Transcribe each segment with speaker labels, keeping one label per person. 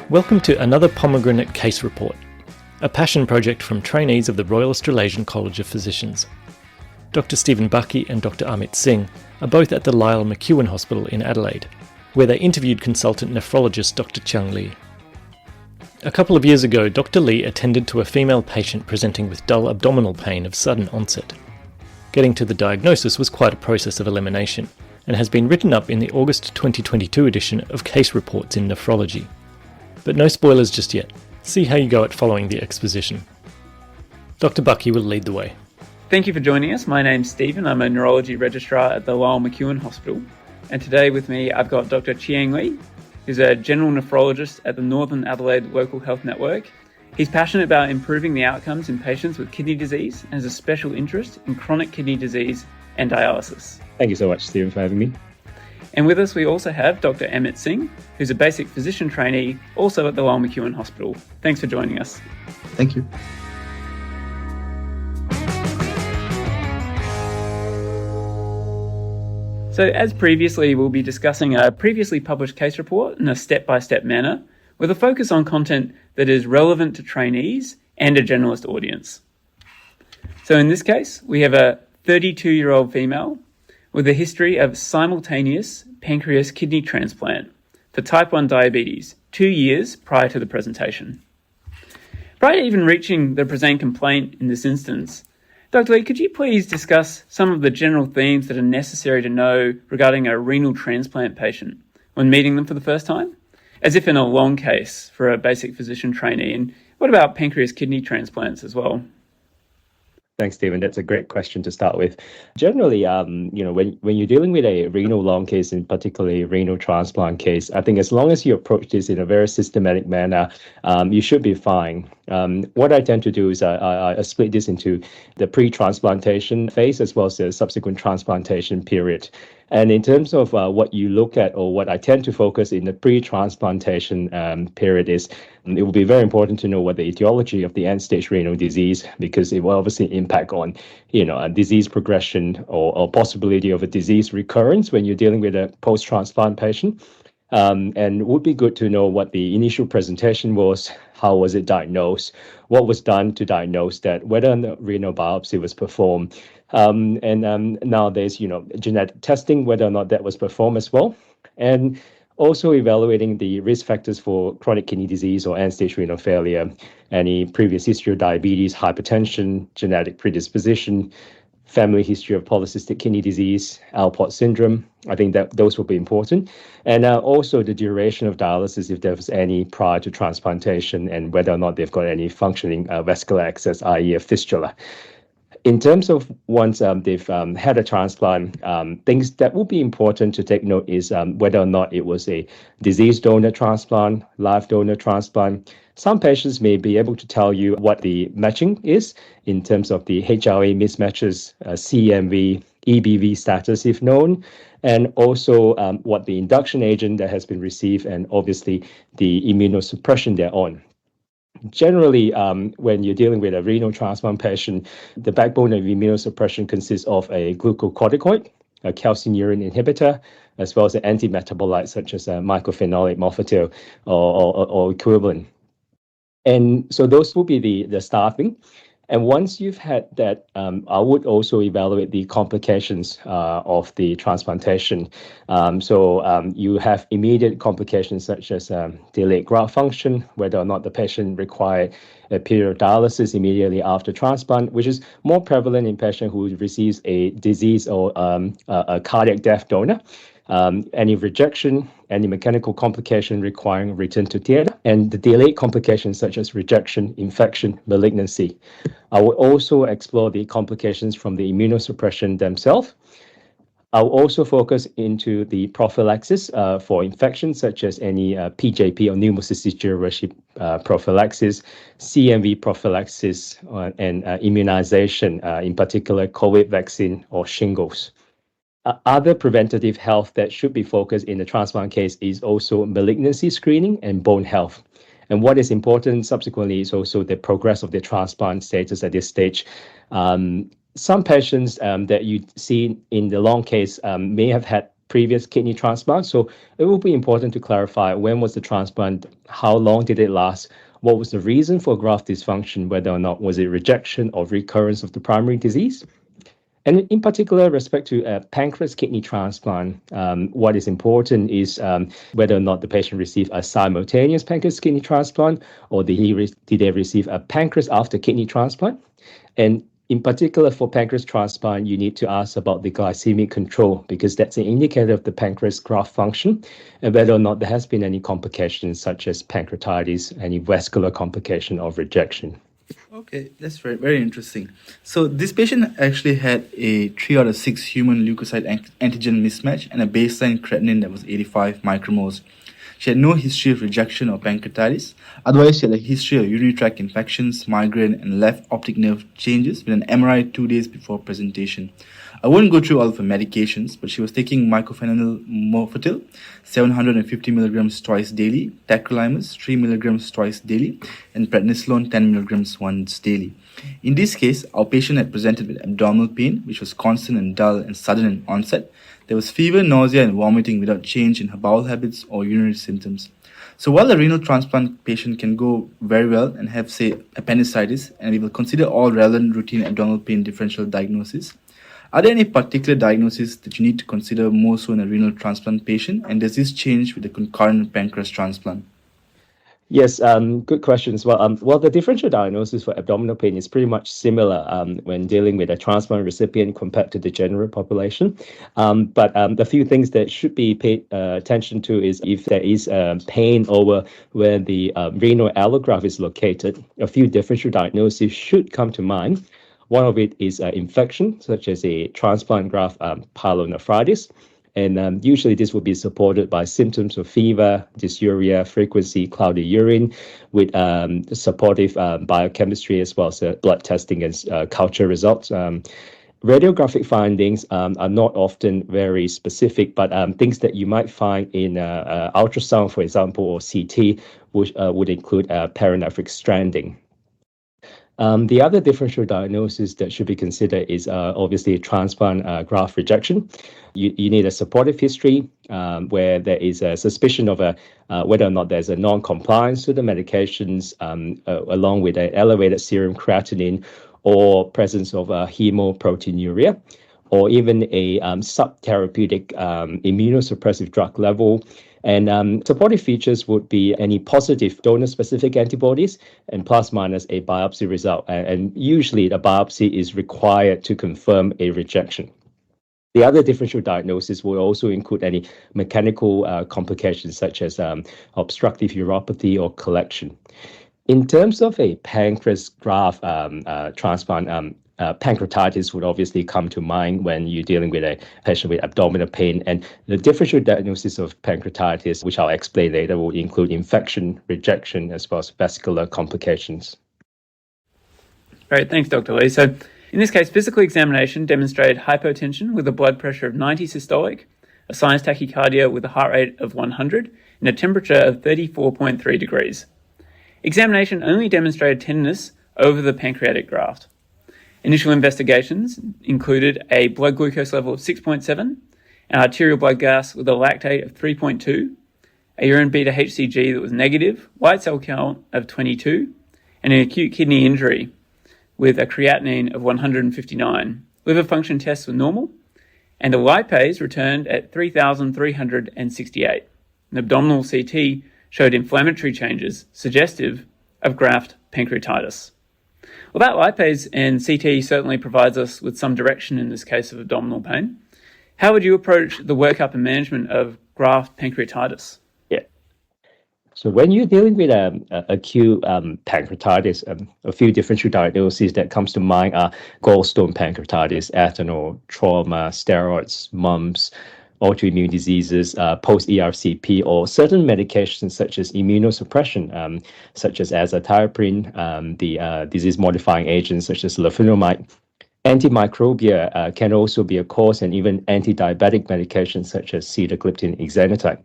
Speaker 1: Welcome to another Pomegranate Case Report, a passion project from Trainees of the Royal Australasian College of Physicians. Dr. Stephen Bucky and Dr. Amit Singh are both at the Lyell McEwan Hospital in Adelaide, where they interviewed consultant nephrologist Dr. Chung Lee. A couple of years ago, Dr. Lee attended to a female patient presenting with dull abdominal pain of sudden onset. Getting to the diagnosis was quite a process of elimination, and has been written up in the August 2022 edition of Case Reports in Nephrology. But no spoilers just yet. See how you go at following the exposition. Dr. Bucky will lead the way.
Speaker 2: Thank you for joining us. My name's Stephen. I'm a neurology registrar at the Lyell McEwan Hospital. And today with me, I've got Dr. Chiang Lee, who's a general nephrologist at the Northern Adelaide Local Health Network. He's passionate about improving the outcomes in patients with kidney disease and has a special interest in chronic kidney disease and dialysis.
Speaker 3: Thank you so much, Stephen, for having me.
Speaker 2: And with us, we also have Dr. Amit Singh, who's a basic physician trainee, also at the Lyell McEwan Hospital. Thanks for joining us.
Speaker 4: Thank you.
Speaker 2: So as previously, we'll be discussing a previously published case report in a step-by-step manner with a focus on content that is relevant to trainees and a generalist audience. So in this case, we have a 32-year-old female with a history of simultaneous pancreas-kidney transplant for type 1 diabetes 2 years prior to the presentation. Prior to even reaching the present complaint in this instance, Dr. Lee, could you please discuss some of the general themes that are necessary to know regarding a renal transplant patient when meeting them for the first time, as if in a long case for a basic physician trainee? And what about pancreas-kidney transplants as well?
Speaker 3: Thanks, Stephen. That's a great question to start with. Generally, when you're dealing with a renal long case, in particularly a renal transplant case, I think as long as you approach this in a very systematic manner, you should be fine. What I tend to do is I split this into the pre-transplantation phase as well as the subsequent transplantation period. And in terms of what you look at, or what I tend to focus in the pre-transplantation period, is it will be very important to know what the etiology of the end-stage renal disease, because it will obviously impact on, a disease progression or possibility of a disease recurrence when you're dealing with a post-transplant patient. And it would be good to know what the initial presentation was, how was it diagnosed, what was done to diagnose that, whether a renal biopsy was performed. Nowadays, genetic testing, whether or not that was performed as well. And also evaluating the risk factors for chronic kidney disease or end-stage renal failure, any previous history of diabetes, hypertension, genetic predisposition, family history of polycystic kidney disease, Alport syndrome. I think that those will be important. And also the duration of dialysis, if there was any prior to transplantation, and whether or not they've got any functioning vascular access, i.e. a fistula. In terms of once they've had a transplant, things that will be important to take note is whether or not it was a disease donor transplant, live donor transplant. Some patients may be able to tell you what the matching is in terms of the HLA mismatches, CMV, EBV status if known, and also what the induction agent that has been received, and obviously the immunosuppression they're on. Generally, when you're dealing with a renal transplant patient, the backbone of immunosuppression consists of a glucocorticoid, a calcineurin inhibitor, as well as an antimetabolite such as mycophenolate mofetil or equivalent. And so those will be the starting. And once you've had that, I would also evaluate the complications of the transplantation. You have immediate complications such as delayed graft function, whether or not the patient required a period of dialysis immediately after transplant, which is more prevalent in patient who receives a disease or a cardiac death donor. Any rejection, any mechanical complication requiring return to theatre, and the delayed complications such as rejection, infection, malignancy. I will also explore the complications from the immunosuppression themselves. I'll also focus into the prophylaxis for infections such as any PJP or pneumocystis jirovecii prophylaxis, CMV prophylaxis, and immunization, in particular COVID vaccine or shingles. Other preventative health that should be focused in the transplant case is also malignancy screening and bone health. And what is important subsequently is also the progress of the transplant status at this stage. Some patients that you see in the long case may have had previous kidney transplant. So it will be important to clarify when was the transplant, how long did it last, what was the reason for graft dysfunction, whether or not was it rejection or recurrence of the primary disease. And in particular, respect to pancreas kidney transplant, what is important is whether or not the patient received a simultaneous pancreas kidney transplant, or did they receive a pancreas after kidney transplant. And in particular, for pancreas transplant, you need to ask about the glycemic control, because that's an indicator of the pancreas graft function, and whether or not there has been any complications such as pancreatitis, any vascular complication of rejection.
Speaker 4: Okay, that's very, very interesting. So this patient actually had a 3 out of 6 human leukocyte antigen mismatch and a baseline creatinine that was 85 micromoles. She had no history of rejection or pancreatitis. Otherwise, she had a history of urinary tract infections, migraine, and left optic nerve changes with an MRI 2 days before presentation. I won't go through all of her medications, but she was taking mycophenolate mofetil, 750 milligrams twice daily, tacrolimus, 3 milligrams twice daily, and prednisolone, 10 milligrams once daily. In this case, our patient had presented with abdominal pain, which was constant and dull and sudden in onset. There was fever, nausea, and vomiting without change in her bowel habits or urinary symptoms. So while a renal transplant patient can go very well and have, say, appendicitis, and we will consider all relevant routine abdominal pain differential diagnoses, are there any particular diagnoses that you need to consider more so in a renal transplant patient, and does this change with the concurrent pancreas transplant?
Speaker 3: Yes, good questions. Well, the differential diagnosis for abdominal pain is pretty much similar when dealing with a transplant recipient compared to the general population. But the few things that should be paid attention to is if there is pain over where the renal allograft is located, a few differential diagnoses should come to mind. One of it is infection, such as a transplant graft pyelonephritis. And usually this will be supported by symptoms of fever, dysuria, frequency, cloudy urine, with supportive biochemistry as well as blood testing and culture results. Radiographic findings are not often very specific, but things that you might find in ultrasound, for example, or CT, which would include paranephric stranding. The other differential diagnosis that should be considered is obviously transplant graft rejection. You need a supportive history where there is a suspicion of whether or not there's a non-compliance to the medications, along with an elevated serum creatinine or presence of hemoproteinuria, or even a subtherapeutic immunosuppressive drug level. And supportive features would be any positive donor-specific antibodies and plus minus a biopsy result. And usually the biopsy is required to confirm a rejection. The other differential diagnosis will also include any mechanical complications such as obstructive uropathy or collection. In terms of a pancreas graft transplant, pancreatitis would obviously come to mind when you're dealing with a patient with abdominal pain. And the differential diagnosis of pancreatitis, which I'll explain later, will include infection, rejection, as well as vascular complications.
Speaker 2: Great, thanks, Dr. Lee. So in this case, physical examination demonstrated hypotension with a blood pressure of 90 systolic, a sinus tachycardia with a heart rate of 100, and a temperature of 34.3 degrees. Examination only demonstrated tenderness over the pancreatic graft. Initial investigations included a blood glucose level of 6.7, an arterial blood gas with a lactate of 3.2, a urine beta HCG that was negative, white cell count of 22, and an acute kidney injury with a creatinine of 159. Liver function tests were normal, and a lipase returned at 3,368. An abdominal CT showed inflammatory changes suggestive of graft pancreatitis. Well, that lipase and CT certainly provides us with some direction in this case of abdominal pain. How would you approach the workup and management of graft pancreatitis?
Speaker 3: Yeah. So when you're dealing with acute pancreatitis, a few differential diagnoses that comes to mind are gallstone pancreatitis, ethanol, trauma, steroids, mumps, autoimmune diseases, post-ERCP, or certain medications such as immunosuppression, such as azathioprine, the disease-modifying agents such as leflunomide. Antimicrobial can also be a cause, and even anti-diabetic medications such as sitagliptin, exenatide.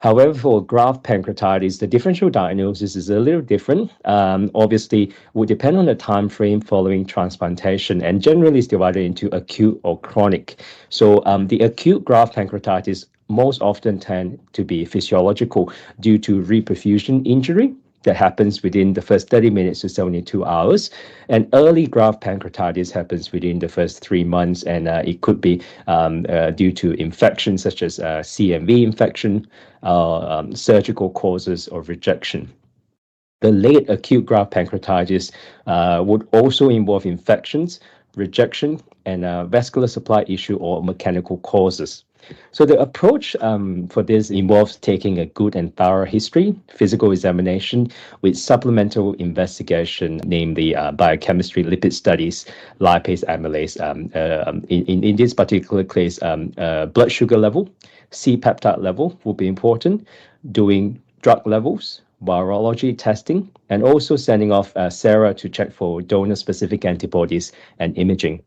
Speaker 3: However, for graft pancreatitis, the differential diagnosis is a little different. Obviously, would depend on the time frame following transplantation, and generally is divided into acute or chronic. So the acute graft pancreatitis most often tend to be physiological due to reperfusion injury that happens within the first 30 minutes to 72 hours. And early graft pancreatitis happens within the first 3 months, and it could be due to infections such as CMV infection, surgical causes, or rejection. The late acute graft pancreatitis would also involve infections, rejection, and vascular supply issue or mechanical causes. So the approach for this involves taking a good and thorough history, physical examination with supplemental investigation, namely biochemistry, lipid studies, lipase, amylase. In this particular case, blood sugar level, C-peptide level will be important, doing drug levels, virology testing, and also sending off serum to check for donor-specific antibodies and imaging.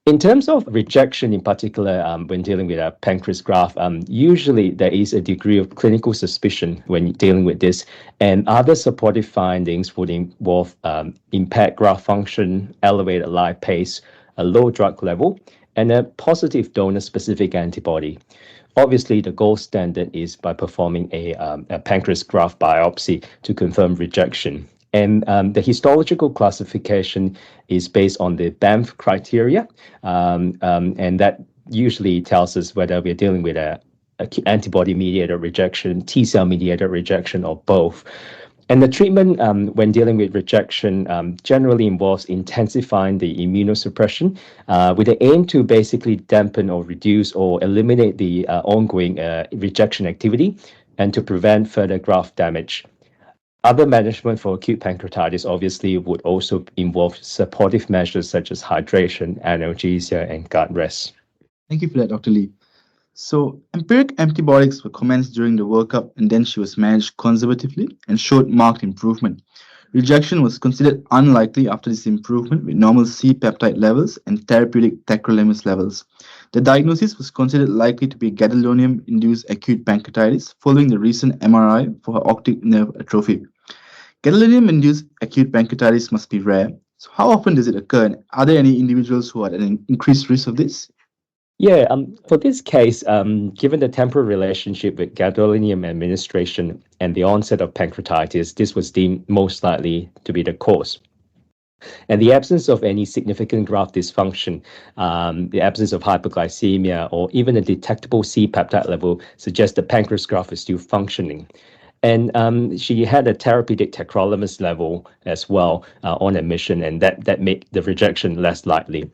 Speaker 3: In terms of rejection, in particular, when dealing with a pancreas graft, usually there is a degree of clinical suspicion when dealing with this, and other supportive findings would involve impaired graft function, elevated lipase, a low drug level, and a positive donor-specific antibody. Obviously, the gold standard is by performing a pancreas graft biopsy to confirm rejection. And the histological classification is based on the Banff criteria, and that usually tells us whether we're dealing with a antibody-mediated rejection, T-cell mediated rejection, or both. And the treatment when dealing with rejection generally involves intensifying the immunosuppression with the aim to basically dampen or reduce or eliminate the ongoing rejection activity and to prevent further graft damage. Other management for acute pancreatitis obviously would also involve supportive measures such as hydration, analgesia, and gut rest.
Speaker 4: Thank you for that, Dr. Lee. So, empiric antibiotics were commenced during the workup, and then she was managed conservatively and showed marked improvement. Rejection was considered unlikely after this improvement with normal C-peptide levels and therapeutic tacrolimus levels. The diagnosis was considered likely to be gadolinium-induced acute pancreatitis following the recent MRI for her optic nerve atrophy. Gadolinium-induced acute pancreatitis must be rare. So how often does it occur, and are there any individuals who are at an increased risk of this?
Speaker 3: Yeah, for this case, given the temporal relationship with gadolinium administration and the onset of pancreatitis, this was deemed most likely to be the cause. And the absence of any significant graft dysfunction, the absence of hyperglycemia, or even a detectable C-peptide level suggests the pancreas graft is still functioning. And she had a therapeutic tacrolimus level as well on admission, and that made the rejection less likely.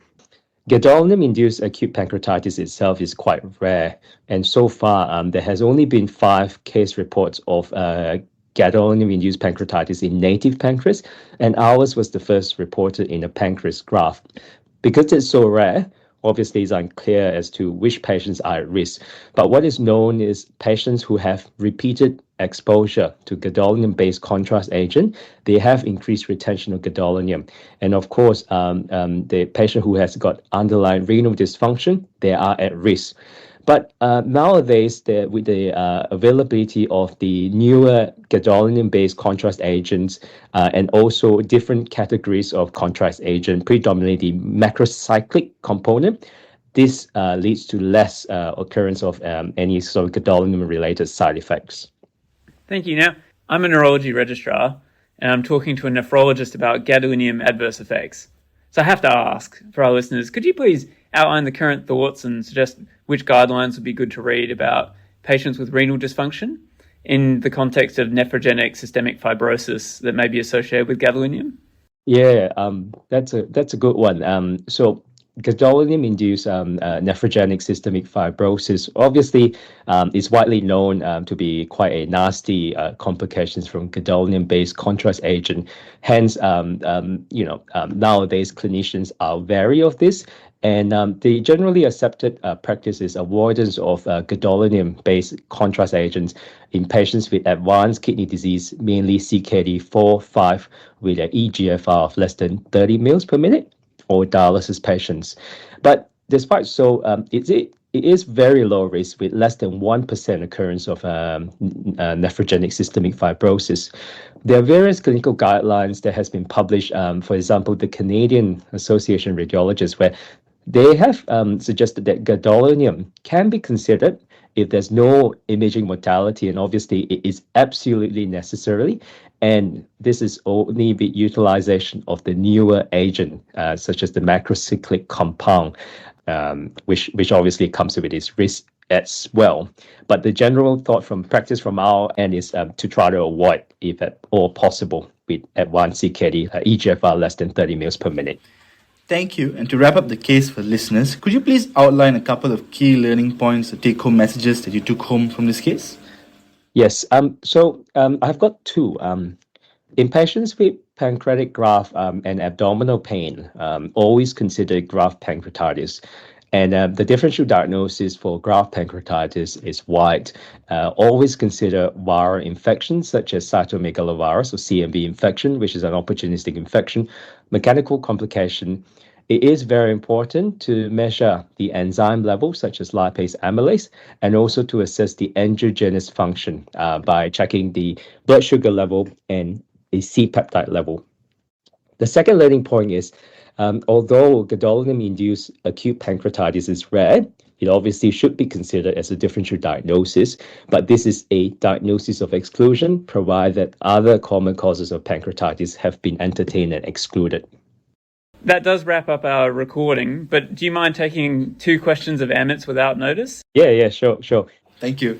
Speaker 3: Gadolinium-induced acute pancreatitis itself is quite rare, and so far there has only been 5 case reports of gadolinium-induced pancreatitis in native pancreas, and ours was the first reported in a pancreas graft. Because it's so rare, obviously it's unclear as to which patients are at risk, but what is known is patients who have repeated exposure to gadolinium-based contrast agent, they have increased retention of gadolinium. And of course, the patient who has got underlying renal dysfunction, they are at risk. But nowadays, with the availability of the newer gadolinium-based contrast agents and also different categories of contrast agent, predominantly the macrocyclic component, this leads to less occurrence of any sort of gadolinium-related side effects.
Speaker 2: Thank you. Now, I'm a neurology registrar, and I'm talking to a nephrologist about gadolinium adverse effects. So I have to ask, for our listeners, could you please outline the current thoughts and suggest which guidelines would be good to read about patients with renal dysfunction in the context of nephrogenic systemic fibrosis that may be associated with gadolinium?
Speaker 3: Yeah, that's a good one. So gadolinium-induced nephrogenic systemic fibrosis obviously is widely known to be quite a nasty complications from gadolinium-based contrast agent. Hence, nowadays clinicians are wary of this, and the generally accepted practice is avoidance of gadolinium-based contrast agents in patients with advanced kidney disease, mainly CKD4/5, with an eGFR of less than 30 mL per minute, or dialysis patients. But despite so, it is very low risk with less than 1% occurrence of nephrogenic systemic fibrosis. There are various clinical guidelines that has been published, for example, the Canadian Association of Radiologists, where they have suggested that gadolinium can be considered if there's no imaging modality, and obviously it is absolutely necessary. And this is only the utilization of the newer agent, such as the macrocyclic compound, which obviously comes with its risk as well. But the general thought from practice from our end is to try to avoid, if at all possible, with advanced CKD, EGFR less than 30 mL per minute.
Speaker 4: Thank you. And to wrap up the case for listeners, could you please outline a couple of key learning points, the take-home messages that you took home from this case?
Speaker 3: Yes. So I've got two. In patients with pancreatic graft and abdominal pain, always consider graft pancreatitis. And the differential diagnosis for graft pancreatitis is wide. Always consider viral infections such as cytomegalovirus or CMV infection, which is an opportunistic infection, mechanical complication. It is very important to measure the enzyme levels such as lipase amylase, and also to assess the angiogenesis function by checking the blood sugar level and the C-peptide level. The second learning point is, although gadolinium-induced acute pancreatitis is rare, it obviously should be considered as a differential diagnosis, but this is a diagnosis of exclusion, provided that other common causes of pancreatitis have been entertained and excluded.
Speaker 2: That does wrap up our recording, but do you mind taking 2 questions of Amit's without notice?
Speaker 3: Yeah, sure.
Speaker 4: Thank you.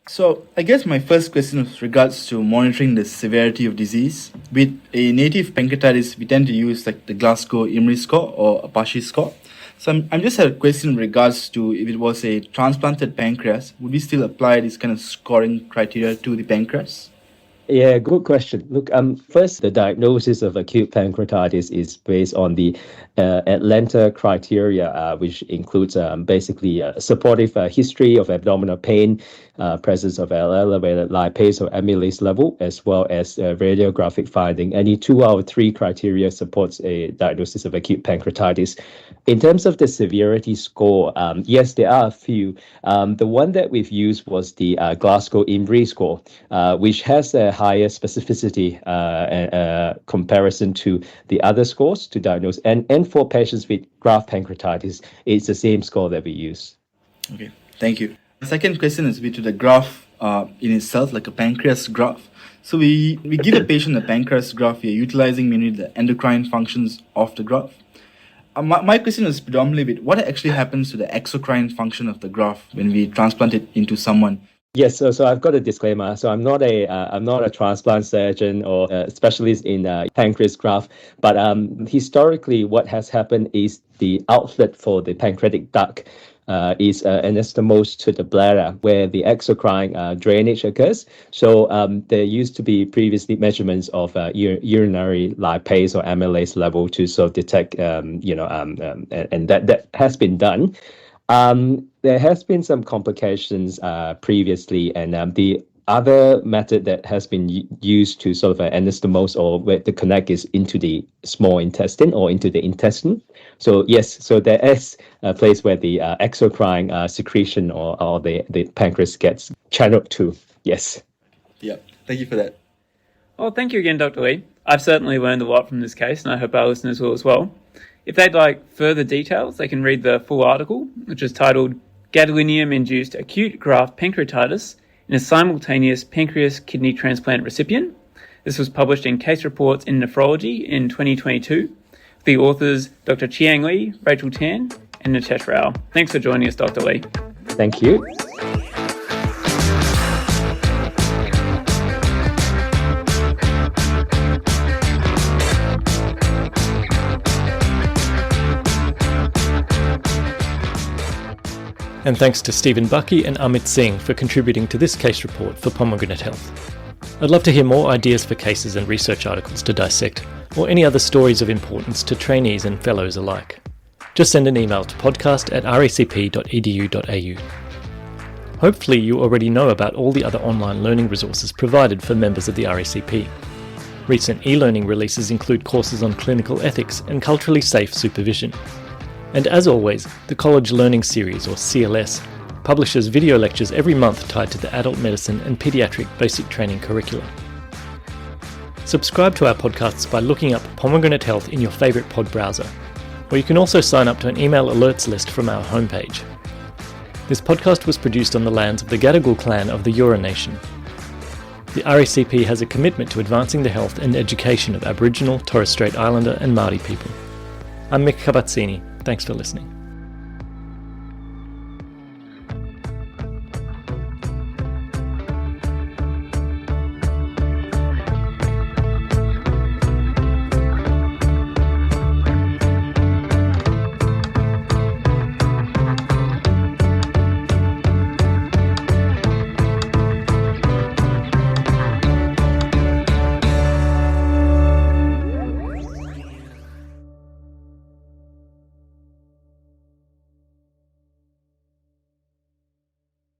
Speaker 4: So, I guess my first question is regards to monitoring the severity of disease. With a native pancreatitis, we tend to use like the Glasgow-Imrie score or Apache score. So, I'm just had a question in regards to if it was a transplanted pancreas, would we still apply this kind of scoring criteria to the pancreas?
Speaker 3: Yeah, good question. Look, first, the diagnosis of acute pancreatitis is based on the Atlanta criteria, which includes basically a supportive history of abdominal pain, presence of elevated lipase or amylase level, as well as radiographic finding. Any 2 out of 3 criteria supports a diagnosis of acute pancreatitis. In terms of the severity score, yes, there are a few. The one that we've used was the Glasgow-Imrie score, which has a higher specificity comparison to the other scores to diagnose. And for patients with graft pancreatitis, it's the same score that we use.
Speaker 4: Okay, thank you. The second question is to the graft in itself, like a pancreas graft. So we give a patient a pancreas graft, we are utilizing mainly the endocrine functions of the graft. My question is predominantly with what actually happens to the exocrine function of the graft when we transplant it into someone.
Speaker 3: Yes, so I've got a disclaimer. So I'm not a transplant surgeon or a specialist in pancreas graft, but historically, what has happened is the outlet for the pancreatic duct is anastomosed to the bladder, where the exocrine drainage occurs. So there used to be previously measurements of urinary lipase or amylase level to sort of detect, and that has been done. There has been some complications previously, and the other method that has been used to sort of anastomose or where the connect is into the small intestine or into the intestine. So yes, so there is a place where the exocrine secretion or the pancreas gets channeled to. Yes.
Speaker 4: Yeah, thank you for that.
Speaker 2: Well, thank you again, Dr. Lee. I've certainly learned a lot from this case, and I hope our listeners will as well. If they'd like further details, they can read the full article, which is titled Gadolinium-Induced Acute Graft Pancreatitis in a Simultaneous Pancreas-Kidney Transplant Recipient. This was published in Case Reports in Nephrology in 2022. The authors, Dr. Chiang Lee, Rachel Tan, and Nitesh Rao. Thanks for joining us, Dr. Lee.
Speaker 3: Thank you.
Speaker 1: And thanks to Stephen Bucky and Amit Singh for contributing to this case report for Pomegranate Health. I'd love to hear more ideas for cases and research articles to dissect, or any other stories of importance to trainees and fellows alike. Just send an email to podcast@racp.edu.au. Hopefully you already know about all the other online learning resources provided for members of the RACP. Recent e-learning releases include courses on clinical ethics and culturally safe supervision. And as always, the College Learning Series, or CLS, publishes video lectures every month tied to the adult medicine and paediatric basic training curricula. Subscribe to our podcasts by looking up Pomegranate Health in your favourite pod browser, or you can also sign up to an email alerts list from our homepage. This podcast was produced on the lands of the Gadigal clan of the Eora Nation. The RACP has a commitment to advancing the health and education of Aboriginal, Torres Strait Islander and Māori people. I'm Mick Kabat-Zini. Thanks for listening.